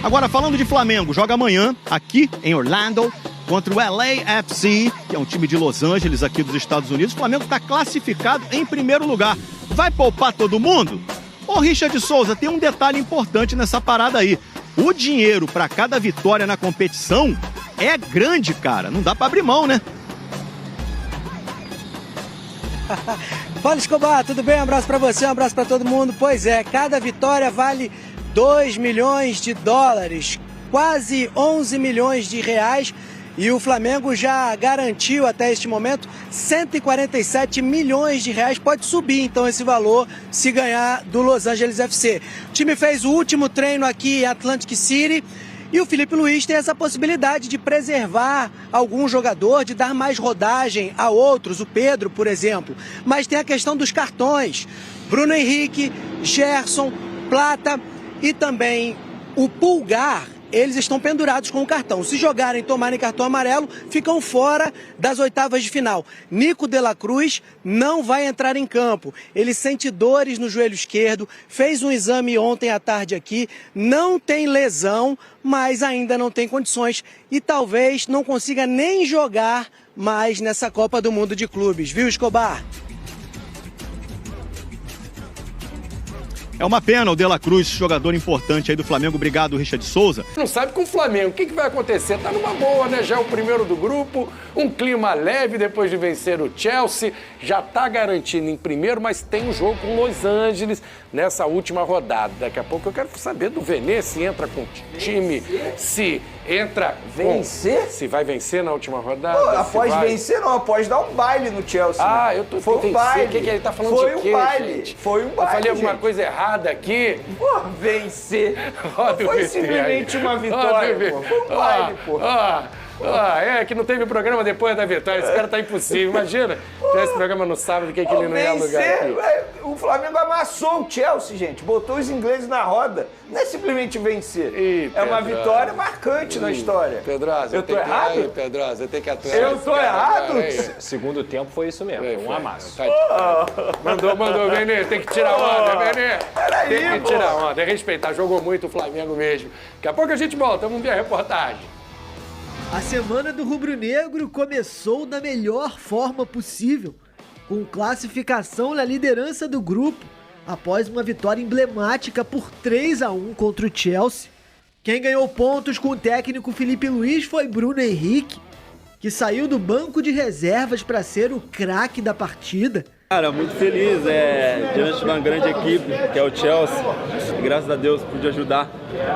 Agora, falando de Flamengo, joga amanhã aqui em Orlando contra o LAFC, que é um time de Los Angeles aqui dos Estados Unidos. O Flamengo está classificado em primeiro lugar. Vai poupar todo mundo? Ô, Richard Souza, tem um detalhe importante nessa parada aí. O dinheiro para cada vitória na competição é grande, cara. Não dá para abrir mão, né? Fala, Escobar, tudo bem? Um abraço para você, um abraço para todo mundo. Pois é, cada vitória vale 2 milhões de dólares, quase 11 milhões de reais. E o Flamengo já garantiu até este momento 147 milhões de reais. Pode subir então esse valor se ganhar do Los Angeles FC. O time fez o último treino aqui em Atlantic City e o Filipe Luís tem essa possibilidade de preservar algum jogador, de dar mais rodagem a outros, o Pedro, por exemplo. Mas tem a questão dos cartões. Bruno Henrique, Gerson, Plata e também o Pulgar. Eles estão pendurados com o cartão. Se jogarem e tomarem cartão amarelo, ficam fora das oitavas de final. Nico de la Cruz não vai entrar em campo. Ele sente dores no joelho esquerdo, fez um exame ontem à tarde aqui, não tem lesão, mas ainda não tem condições e talvez não consiga nem jogar mais nessa Copa do Mundo de Clubes. Viu, Escobar? É uma pena o De La Cruz, jogador importante aí do Flamengo. Obrigado, Richard Souza. Não sabe com o Flamengo. O que vai acontecer? Tá numa boa, né? Já é o primeiro do grupo, um clima leve depois de vencer o Chelsea. Já tá garantindo em primeiro, mas tem um jogo com Los Angeles nessa última rodada. Daqui a pouco eu quero saber do Vene, se entra com time, se entra vencer? Se vai vencer na última rodada. Pô, após vencer, não, após dar um baile no Chelsea. Ah, eu tô... Foi um baile. O que ele tá falando foi de quê, um baile. Gente? Foi um baile, Eu falei alguma gente. coisa errada aqui? Pô, vencer. Foi simplesmente uma vitória, pô. Foi um baile, pô. É que não teve programa depois da vitória. Esse cara tá impossível. Imagina, tivesse programa no sábado, que ele não ia alugar aqui. O Flamengo amassou o Chelsea, gente. Botou os ingleses na roda. Não é simplesmente vencer. É uma vitória marcante na história. Pedrosa, eu tô errado? Pedrosa, eu tenho que atuar. Eu tô errado? Segundo tempo foi isso mesmo, foi um amasso. Mandou, Vene, tem que tirar onda, Vene. Peraí, tem que tirar onda, é respeitar. Jogou muito o Flamengo mesmo. Daqui a pouco a gente volta, vamos ver a reportagem. A semana do rubro-negro começou da melhor forma possível, com classificação na liderança do grupo, após uma vitória emblemática por 3-1 contra o Chelsea. Quem ganhou pontos com o técnico Filipe Luís foi Bruno Henrique, que saiu do banco de reservas para ser o craque da partida. Cara, muito feliz, diante de uma grande equipe, que é o Chelsea. E, graças a Deus pude ajudar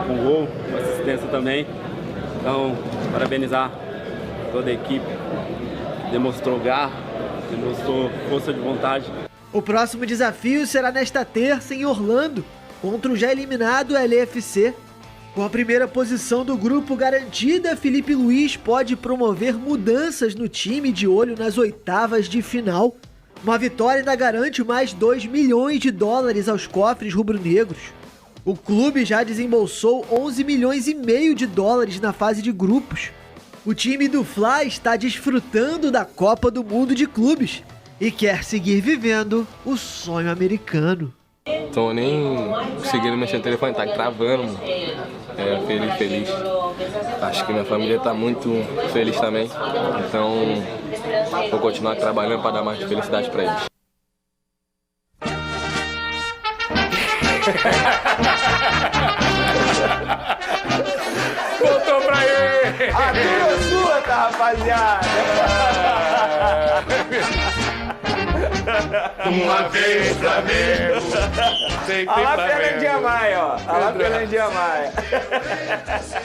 com gol, com assistência também. Então, parabenizar toda a equipe, demonstrou garra, demonstrou força de vontade. O próximo desafio será nesta terça em Orlando, contra o já eliminado LAFC. Com a primeira posição do grupo garantida, Filipe Luís pode promover mudanças no time de olho nas oitavas de final. Uma vitória ainda garante mais 2 milhões de dólares aos cofres rubro-negros. O clube já desembolsou 11 milhões e meio de dólares na fase de grupos. O time do Fla está desfrutando da Copa do Mundo de Clubes e quer seguir vivendo o sonho americano. Tô nem conseguindo mexer no telefone, tá travando. Feliz. Acho que minha família tá muito feliz também. Então, vou continuar trabalhando para dar mais felicidade para eles. Voltou pra ele! A tua sua, tá, rapaziada? Uma vez, Flamengo. Olha lá Fernandinha Maia, ó. Olha lá Fernandinha Maia.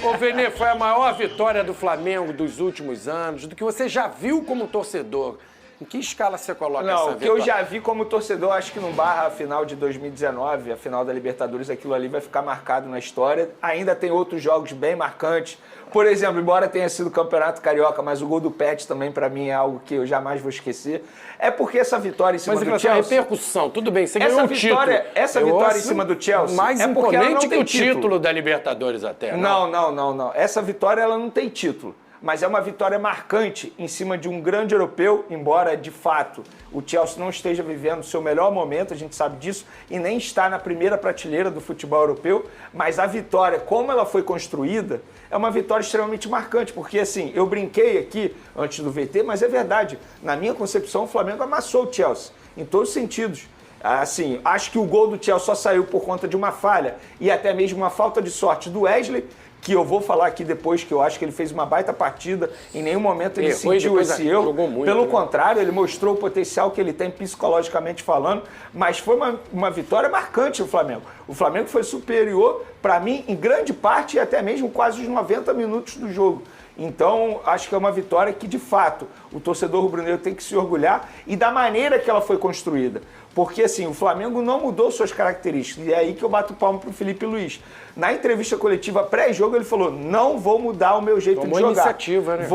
Ô, Vene, foi a maior vitória do Flamengo dos últimos anos, do que você já viu como torcedor. Em que escala você coloca essa vitória? O que eu já vi como torcedor, acho que no Barra, a final de 2019, a final da Libertadores, aquilo ali vai ficar marcado na história. Ainda tem outros jogos bem marcantes. Por exemplo, embora tenha sido o Campeonato Carioca, mas o gol do Pet também, pra mim, é algo que eu jamais vou esquecer. É porque essa vitória em cima do Chelsea... Mas a repercussão, tudo bem, você ganhou um título. Essa vitória em cima do Chelsea... Mais é porque ela não imponente que tem o título da Libertadores até, não. Essa vitória, ela não tem título. mas é uma vitória marcante em cima de um grande europeu, embora, de fato, o Chelsea não esteja vivendo o seu melhor momento, a gente sabe disso, e nem está na primeira prateleira do futebol europeu, mas a vitória, como ela foi construída, é uma vitória extremamente marcante, porque, assim, eu brinquei aqui antes do VT, mas é verdade, na minha concepção, o Flamengo amassou o Chelsea, em todos os sentidos. Assim, acho que o gol do Chelsea só saiu por conta de uma falha e até mesmo uma falta de sorte do Wesley, que eu vou falar aqui depois, que eu acho que ele fez uma baita partida, em nenhum momento ele sentiu esse erro. Pelo contrário, ele mostrou o potencial que ele tem psicologicamente falando, mas foi uma vitória marcante do Flamengo. O Flamengo foi superior, para mim, em grande parte e até mesmo quase os 90 minutos do jogo. Então, acho que é uma vitória que, de fato, o torcedor rubro-negro tem que se orgulhar e da maneira que ela foi construída. Porque, assim, o Flamengo não mudou suas características. E é aí que eu bato palmo pro Felipe Luiz. Na entrevista coletiva pré-jogo, ele falou, não vou mudar o meu jeito de jogar. Iniciativa, né?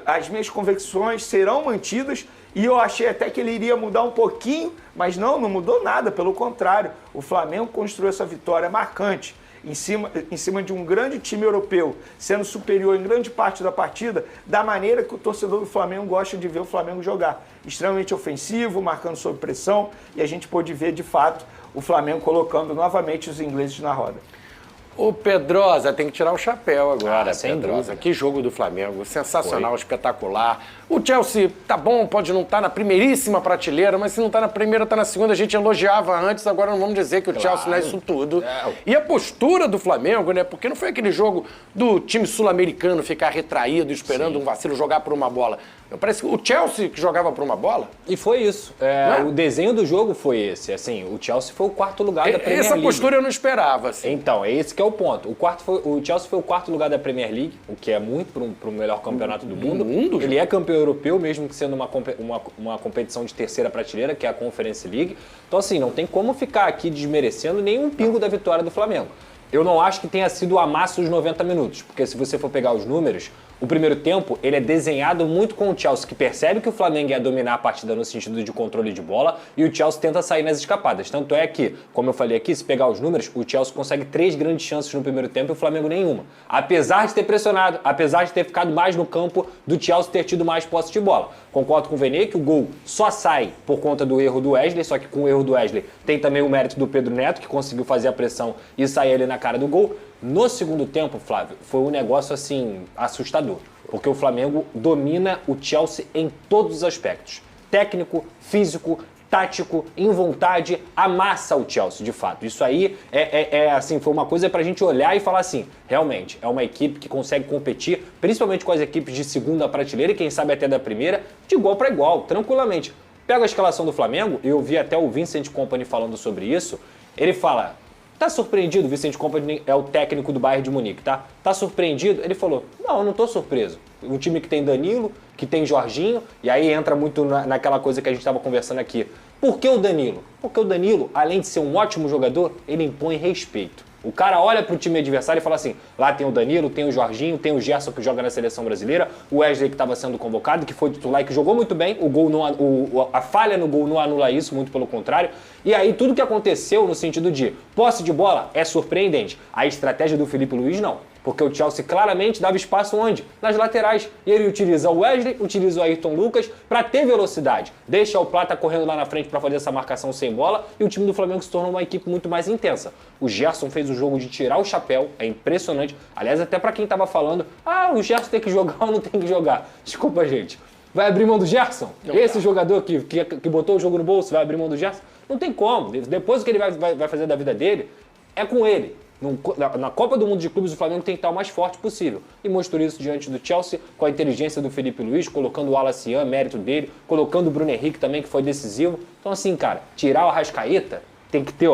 As minhas convicções serão mantidas e eu achei até que ele iria mudar um pouquinho, mas não mudou nada. Pelo contrário, o Flamengo construiu essa vitória marcante. Em cima de um grande time europeu, sendo superior em grande parte da partida, da maneira que o torcedor do Flamengo gosta de ver o Flamengo jogar. Extremamente ofensivo, marcando sob pressão, e a gente pôde ver, de fato, o Flamengo colocando novamente os ingleses na roda. O Pedrosa tem que tirar o chapéu agora, sem Pedrosa. dúvida. Que jogo do Flamengo, sensacional, espetacular. O Chelsea tá bom, pode não estar na primeiríssima prateleira, mas se não tá na primeira, tá na segunda. A gente elogiava antes, agora não vamos dizer que o Chelsea não é isso tudo. E a postura do Flamengo, né? Porque não foi aquele jogo do time sul-americano ficar retraído, esperando um vacilo jogar por uma bola. Parece que o Chelsea que jogava por uma bola. E foi isso. O desenho do jogo foi esse. Assim, o Chelsea foi o quarto lugar da Premier League. Essa postura eu não esperava. Assim. Então, é esse que é o ponto. O Chelsea foi o quarto lugar da Premier League, o que é muito para o melhor campeonato do mundo. Ele é campeão europeu, mesmo que sendo uma competição de terceira prateleira, que é a Conference League. Então, assim, não tem como ficar aqui desmerecendo nenhum pingo da vitória do Flamengo. Eu não acho que tenha sido o amasso dos 90 minutos, porque se você for pegar os números, o primeiro tempo ele é desenhado muito com o Chelsea, que percebe que o Flamengo ia dominar a partida no sentido de controle de bola, e o Chelsea tenta sair nas escapadas. Tanto é que, como eu falei aqui, se pegar os números, o Chelsea consegue 3 grandes chances no primeiro tempo e o Flamengo nenhuma. Apesar de ter pressionado, apesar de ter ficado mais no campo, do Chelsea ter tido mais posse de bola. Concordo com o Vene que o gol só sai por conta do erro do Wesley, só que com o erro do Wesley tem também o mérito do Pedro Neto, que conseguiu fazer a pressão e sair ali na cara do gol. No segundo tempo, Flávio, foi um negócio assim assustador, porque o Flamengo domina o Chelsea em todos os aspectos. Técnico, físico, tático, em vontade, amassa o Chelsea, de fato. Isso aí assim, foi uma coisa pra gente olhar e falar assim, realmente, é uma equipe que consegue competir, principalmente com as equipes de segunda prateleira e quem sabe até da primeira, de igual para igual, tranquilamente. Pega a escalação do Flamengo, eu vi até o Vincent Kompany falando sobre isso, ele fala... Tá surpreendido? O Vincent Kompany é o técnico do Bayern de Munique, tá? Tá surpreendido? Ele falou, não, eu não tô surpreso. Um time que tem Danilo, que tem Jorginho, e aí entra muito naquela coisa que a gente estava conversando aqui. Por que o Danilo? Porque o Danilo, além de ser um ótimo jogador, ele impõe respeito. O cara olha pro time adversário e fala assim, lá tem o Danilo, tem o Jorginho, tem o Gerson que joga na seleção brasileira, o Wesley que estava sendo convocado, que foi titular e que jogou muito bem, o gol a falha no gol não anula isso, muito pelo contrário. E aí tudo que aconteceu no sentido de posse de bola é surpreendente. A estratégia do Felipe Luiz não. Porque o Chelsea claramente dava espaço onde? Nas laterais. E ele utiliza o Wesley, utiliza o Ayrton Lucas para ter velocidade. Deixa o Plata correndo lá na frente para fazer essa marcação sem bola e o time do Flamengo se tornou uma equipe muito mais intensa. O Gerson fez o jogo de tirar o chapéu, é impressionante. Aliás, até para quem tava falando, o Gerson tem que jogar ou não tem que jogar. Desculpa, gente. Vai abrir mão do Gerson? Esse jogador que botou o jogo no bolso vai abrir mão do Gerson? Não tem como. Depois o que ele vai fazer da vida dele é com ele. Na Copa do Mundo de Clubes, o Flamengo tem que estar o mais forte possível. E mostrou isso diante do Chelsea, com a inteligência do Felipe Luiz, colocando o Wallace Ian, mérito dele, colocando o Bruno Henrique também, que foi decisivo. Então, assim, cara, tirar o Arrascaeta tem que ter,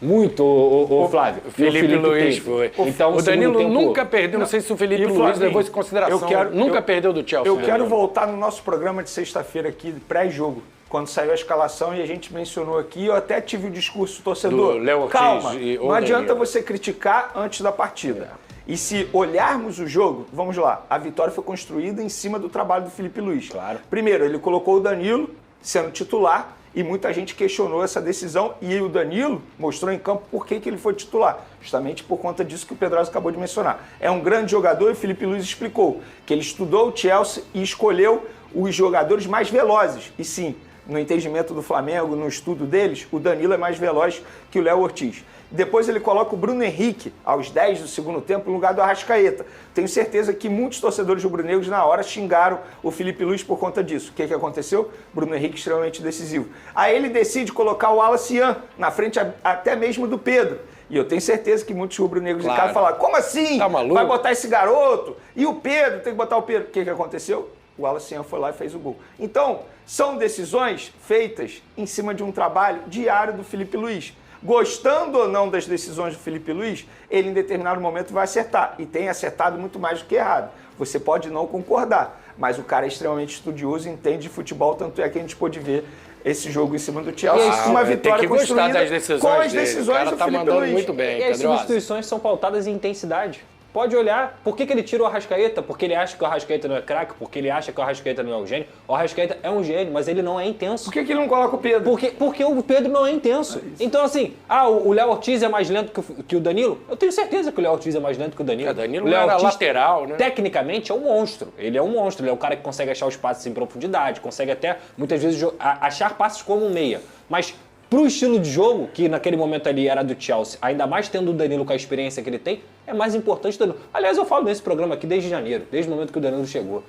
muito, o Flávio. O Felipe Luiz foi. Então, o Danilo nunca perdeu, não sei se o Felipe Luiz levou isso em consideração, nunca perdeu do Chelsea. Eu quero voltar no nosso programa de sexta-feira aqui, pré-jogo, quando saiu a escalação e a gente mencionou aqui, eu até tive o discurso, torcedor, calma, não adianta você criticar antes da partida. E se olharmos o jogo, vamos lá, a vitória foi construída em cima do trabalho do Felipe Luiz. Claro. Primeiro, ele colocou o Danilo sendo titular e muita gente questionou essa decisão, e o Danilo mostrou em campo por que ele foi titular, justamente por conta disso que o Pedrosa acabou de mencionar. É um grande jogador e o Felipe Luiz explicou que ele estudou o Chelsea e escolheu os jogadores mais velozes, e sim, no entendimento do Flamengo, no estudo deles, o Danilo é mais veloz que o Léo Ortiz. Depois ele coloca o Bruno Henrique aos 10 do segundo tempo no lugar do Arrascaeta. Tenho certeza que muitos torcedores rubro-negros na hora xingaram o Felipe Luiz por conta disso. O que aconteceu? Bruno Henrique extremamente decisivo. Aí ele decide colocar o Wallace Ian na frente até mesmo do Pedro. E eu tenho certeza que muitos rubro-negros de casa falaram, como assim? Tá maluco? Vai botar esse garoto? E o Pedro, tem que botar o Pedro. O que aconteceu? O Wallace Ian foi lá e fez o gol. Então, são decisões feitas em cima de um trabalho diário do Felipe Luiz. Gostando ou não das decisões do Felipe Luiz, ele em determinado momento vai acertar. E tem acertado muito mais do que errado. Você pode não concordar, mas o cara é extremamente estudioso, entende de futebol, tanto é que a gente pôde ver esse jogo em cima do Chelsea. Uma vitória construída das decisões com as dele. decisões O cara do tá Felipe mandando Luiz. muito bem, E as Pedrosa. substituições são pautadas em intensidade. Pode olhar, por que ele tira o Arrascaeta? Porque ele acha que o Arrascaeta não é craque? Porque ele acha que o Arrascaeta não é um gênio? O Arrascaeta é um gênio, mas ele não é intenso. Por que ele não coloca o Pedro? Porque o Pedro não é intenso. Então, assim, o Léo Ortiz é mais lento que o Danilo? Eu tenho certeza que o Léo Ortiz é mais lento que o Danilo. O Danilo o Léo era Ortiz, lateral, né? Tecnicamente, é um monstro. Ele é um monstro. Ele é o cara que consegue achar os passes em profundidade, consegue até, muitas vezes, achar passes como um meia. Mas pro estilo de jogo, que naquele momento ali era do Chelsea, ainda mais tendo o Danilo com a experiência que ele tem, é mais importante o Danilo. Aliás, eu falo nesse programa aqui desde janeiro, desde o momento que o Danilo chegou.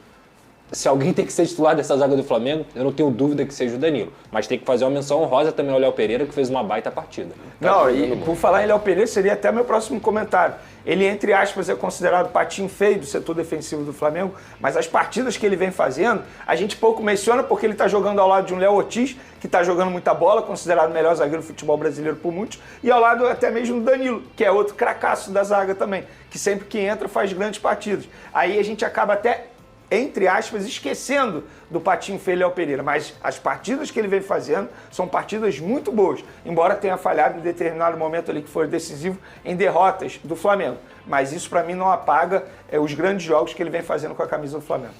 Se alguém tem que ser titular dessa zaga do Flamengo, eu não tenho dúvida que seja o Danilo. Mas tem que fazer uma menção honrosa também ao Léo Pereira, que fez uma baita partida. Não, e por falar em Léo Pereira, seria até meu próximo comentário. Ele, entre aspas, é considerado patinho feio do setor defensivo do Flamengo, mas as partidas que ele vem fazendo, a gente pouco menciona porque ele está jogando ao lado de um Léo Ortiz, que está jogando muita bola, considerado o melhor zagueiro do futebol brasileiro por muitos, e ao lado até mesmo do Danilo, que é outro cracaço da zaga também, que sempre que entra faz grandes partidas. Aí a gente acaba até, entre aspas, esquecendo do patinho feio Léo Pereira, mas as partidas que ele vem fazendo são partidas muito boas, embora tenha falhado em determinado momento ali que foi decisivo em derrotas do Flamengo, mas isso para mim não apaga os grandes jogos que ele vem fazendo com a camisa do Flamengo.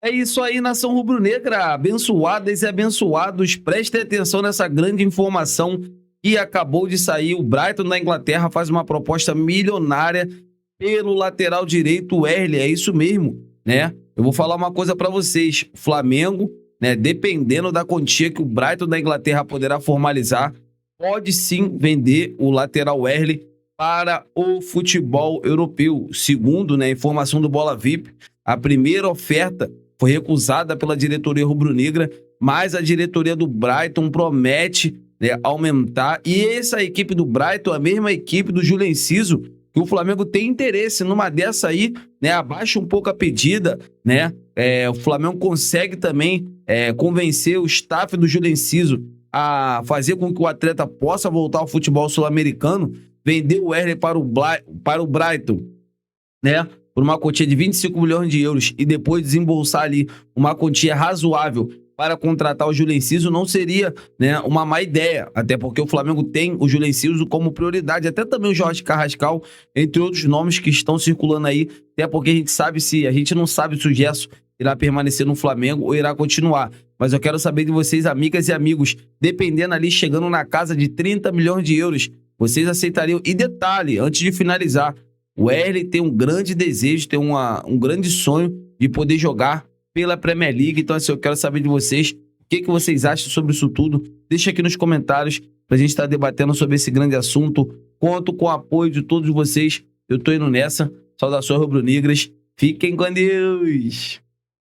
É isso aí, nação rubro-negra, abençoadas e abençoados, prestem atenção nessa grande informação que acabou de sair. O Brighton da Inglaterra faz uma proposta milionária pelo lateral direito Wesley, é isso mesmo, né? Eu vou falar uma coisa para vocês, o Flamengo, né, dependendo da quantia que o Brighton da Inglaterra poderá formalizar, pode sim vender o lateral Wesley para o futebol europeu. Segundo, né, informação do Bola VIP, a primeira oferta foi recusada pela diretoria rubro-negra, mas a diretoria do Brighton promete, né, aumentar. E essa equipe do Brighton, a mesma equipe do Júlio Enciso, que o Flamengo tem interesse numa dessa aí, né, abaixa um pouco a pedida, né, o Flamengo consegue também convencer o staff do Júlio Enciso a fazer com que o atleta possa voltar ao futebol sul-americano, vender o Wesley para o Brighton, né, por uma quantia de 25 milhões de euros e depois desembolsar ali uma quantia razoável para contratar o Júlio Enciso, não seria, né, uma má ideia, até porque o Flamengo tem o Júlio Enciso como prioridade, até também o Jorge Carrascal, entre outros nomes que estão circulando aí, até porque a gente não sabe se o Gerson irá permanecer no Flamengo ou irá continuar, mas eu quero saber de vocês, amigas e amigos, dependendo ali, chegando na casa de 30 milhões de euros, vocês aceitariam? E detalhe, antes de finalizar, o Wesley tem um grande desejo, tem um grande sonho de poder jogar pela Premier League. Então, assim, eu quero saber de vocês, o que vocês acham sobre isso tudo. Deixa aqui nos comentários pra gente estar debatendo sobre esse grande assunto. Conto com o apoio de todos vocês. Eu tô indo nessa. Saudações rubro-negras. Fiquem com Deus.